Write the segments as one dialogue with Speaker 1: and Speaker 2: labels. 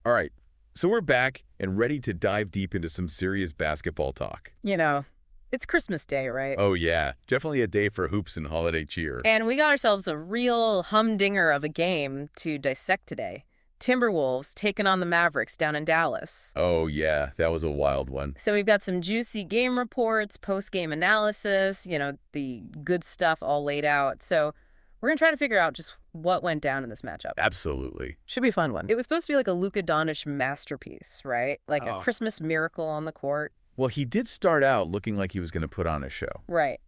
Speaker 1: All right, so we're back and ready to dive deep into some serious basketball talk.
Speaker 2: It's Christmas Day, right?
Speaker 1: Oh yeah, definitely a day for hoops and holiday cheer.
Speaker 2: And we got ourselves a real humdinger of a game to dissect today. Timberwolves taking on the Mavericks down in Dallas.
Speaker 1: Oh yeah, that was a wild one.
Speaker 2: So we've got some juicy game reports, post-game analysis, the good stuff all laid out. So we're going to try to figure out just what went down in this matchup.
Speaker 1: Absolutely.
Speaker 2: Should be a fun one. It was supposed to be like a Luka Dončić masterpiece, right? Like a Christmas miracle on the court.
Speaker 1: Well, he did start out looking like he was going to put on a show.
Speaker 2: Right.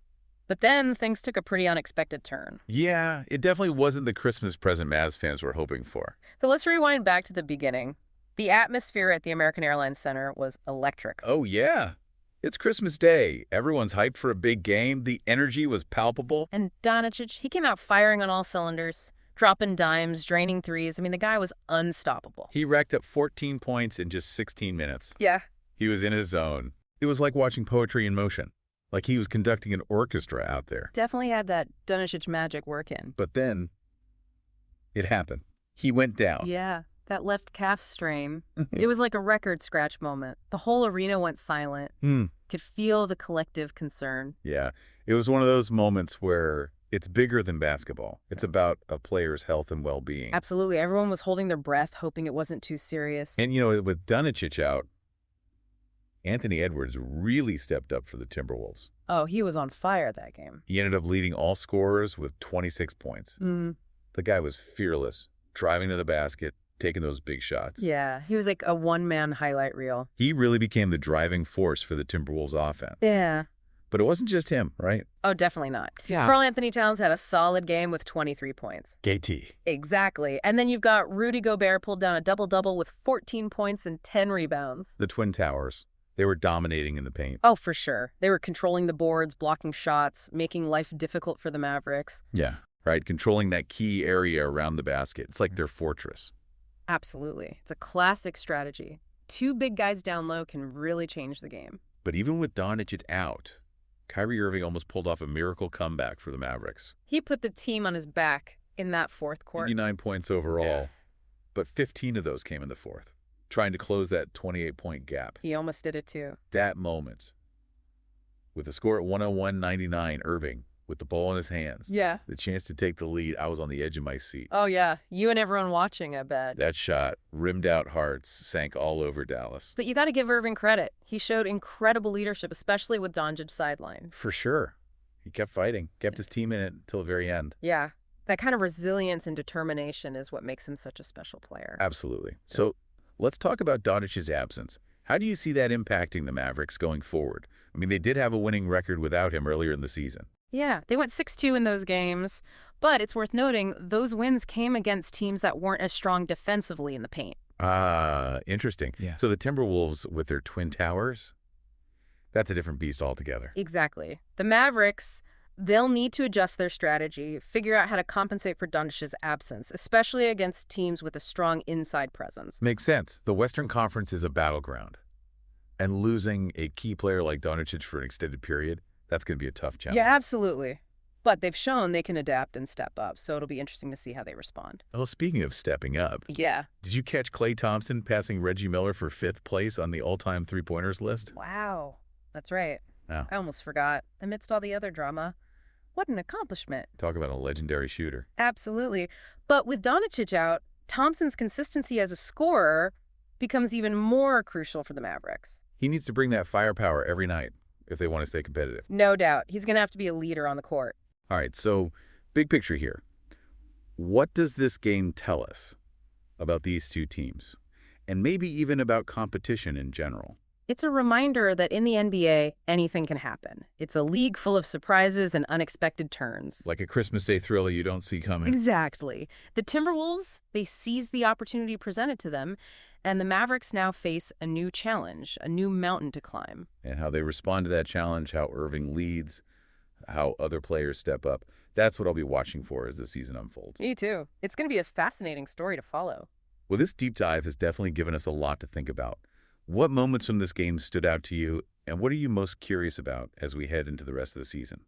Speaker 2: But then things took a pretty unexpected turn.
Speaker 1: Yeah, it definitely wasn't the Christmas present Mavs fans were hoping for.
Speaker 2: So let's rewind back to the beginning. The atmosphere at the American Airlines Center was electric.
Speaker 1: Oh yeah. It's Christmas Day. Everyone's hyped for a big game. The energy was palpable.
Speaker 2: And Dončić, he came out firing on all cylinders, dropping dimes, draining threes. I mean, the guy was unstoppable.
Speaker 1: He racked up 14 points in just 16 minutes.
Speaker 2: Yeah.
Speaker 1: He was in his zone. It was like watching poetry in motion. Like he was conducting an orchestra out there.
Speaker 2: Definitely had that Dončić magic working.
Speaker 1: But then, it happened. He went down.
Speaker 2: Yeah, that left calf strain. It was like a record scratch moment. The whole arena went silent. Could feel the collective concern.
Speaker 1: Yeah, it was one of those moments where it's bigger than basketball. It's about a player's health and well-being.
Speaker 2: Absolutely. Everyone was holding their breath, hoping it wasn't too serious.
Speaker 1: And, with Dončić out, Anthony Edwards really stepped up for the Timberwolves.
Speaker 2: Oh, he was on fire that game.
Speaker 1: He ended up leading all scorers with 26 points. The guy was fearless, driving to the basket, taking those big shots.
Speaker 2: Yeah, he was like a one-man highlight reel.
Speaker 1: He really became the driving force for the Timberwolves offense.
Speaker 2: Yeah.
Speaker 1: But it wasn't just him, right?
Speaker 2: Oh, definitely not.
Speaker 1: Yeah.
Speaker 2: Karl Anthony Towns had a solid game with 23 points.
Speaker 1: KT.
Speaker 2: Exactly. And then you've got Rudy Gobert pulled down a double-double with 14 points and 10 rebounds.
Speaker 1: The Twin Towers. They were dominating in the paint.
Speaker 2: Oh, for sure. They were controlling the boards, blocking shots, making life difficult for the Mavericks.
Speaker 1: Yeah, right. Controlling that key area around the basket. It's like their fortress.
Speaker 2: Absolutely. It's a classic strategy. Two big guys down low can really change the game.
Speaker 1: But even with Dončić out, Kyrie Irving almost pulled off a miracle comeback for the Mavericks.
Speaker 2: He put the team on his back in that fourth quarter.
Speaker 1: 89 points overall,
Speaker 2: Yeah.
Speaker 1: But 15 of those came in the fourth, trying to close that 28-point gap.
Speaker 2: He almost did it too.
Speaker 1: That moment, with the score at 101-99, Irving, with the ball in his hands,
Speaker 2: Yeah.
Speaker 1: the chance to take the lead, I was on the edge of my seat.
Speaker 2: Oh, yeah. You and everyone watching, I bet.
Speaker 1: That shot, rimmed out hearts, sank all over Dallas.
Speaker 2: But you got to give Irving credit. He showed incredible leadership, especially with Dončić sideline.
Speaker 1: For sure. He kept fighting, kept his team in it until the very end.
Speaker 2: Yeah. That kind of resilience and determination is what makes him such a special player.
Speaker 1: Absolutely. So let's talk about Dončić's absence. How do you see that impacting the Mavericks going forward? I mean, they did have a winning record without him earlier in the season.
Speaker 2: Yeah, they went 6-2 in those games, but it's worth noting those wins came against teams that weren't as strong defensively in the paint.
Speaker 1: Interesting.
Speaker 3: Yeah.
Speaker 1: So the Timberwolves with their Twin Towers, that's a different beast altogether.
Speaker 2: Exactly. The Mavericks, they'll need to adjust their strategy, figure out how to compensate for Dončić's absence, especially against teams with a strong inside presence.
Speaker 1: Makes sense. The Western Conference is a battleground, and losing a key player like Dončić for an extended period, that's going to be a tough challenge.
Speaker 2: Yeah, absolutely. But they've shown they can adapt and step up, so it'll be interesting to see how they respond.
Speaker 1: Well, speaking of stepping up,
Speaker 2: Yeah.
Speaker 1: did you catch Klay Thompson passing Reggie Miller for 5th place on the all-time three-pointers list?
Speaker 2: Wow. That's right.
Speaker 1: Oh.
Speaker 2: I almost forgot. Amidst all the other drama, what an accomplishment.
Speaker 1: Talk about a legendary shooter.
Speaker 2: Absolutely. But with Dončić out, Thompson's consistency as a scorer becomes even more crucial for the Mavericks.
Speaker 1: He needs to bring that firepower every night if they want to stay competitive.
Speaker 2: No doubt. He's going to have to be a leader on the court.
Speaker 1: All right, so big picture here. What does this game tell us about these two teams? And maybe even about competition in general?
Speaker 2: It's a reminder that in the NBA, anything can happen. It's a league full of surprises and unexpected turns.
Speaker 1: Like a Christmas Day thriller you don't see coming.
Speaker 2: Exactly. The Timberwolves, they seized the opportunity presented to them, and the Mavericks now face a new challenge, a new mountain to climb.
Speaker 1: And how they respond to that challenge, how Irving leads, how other players step up. That's what I'll be watching for as the season unfolds.
Speaker 2: Me too. It's going to be a fascinating story to follow.
Speaker 1: Well, this deep dive has definitely given us a lot to think about. What moments from this game stood out to you, and what are you most curious about as we head into the rest of the season?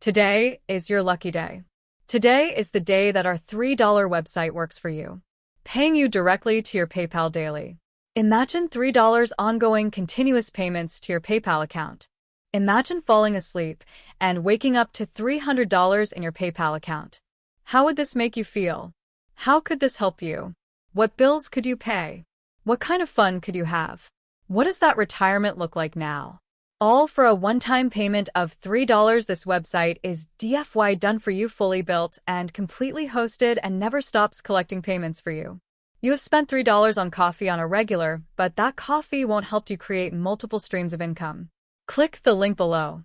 Speaker 4: Today is your lucky day. Today is the day that our $3 website works for you.
Speaker 3: paying you directly to your PayPal daily. Imagine $3 ongoing continuous payments to your PayPal account. Imagine falling asleep and waking up to $300 in your PayPal account. How would this make you feel? How could this help you? What bills could you pay? What kind of fun could you have? What does that retirement look like now? All for a one-time payment of $3. This website is DFY done for you, fully built and completely hosted, and never stops collecting payments for you. You have spent $3 on coffee on a regular, but that coffee won't help you create multiple streams of income. Click the link below.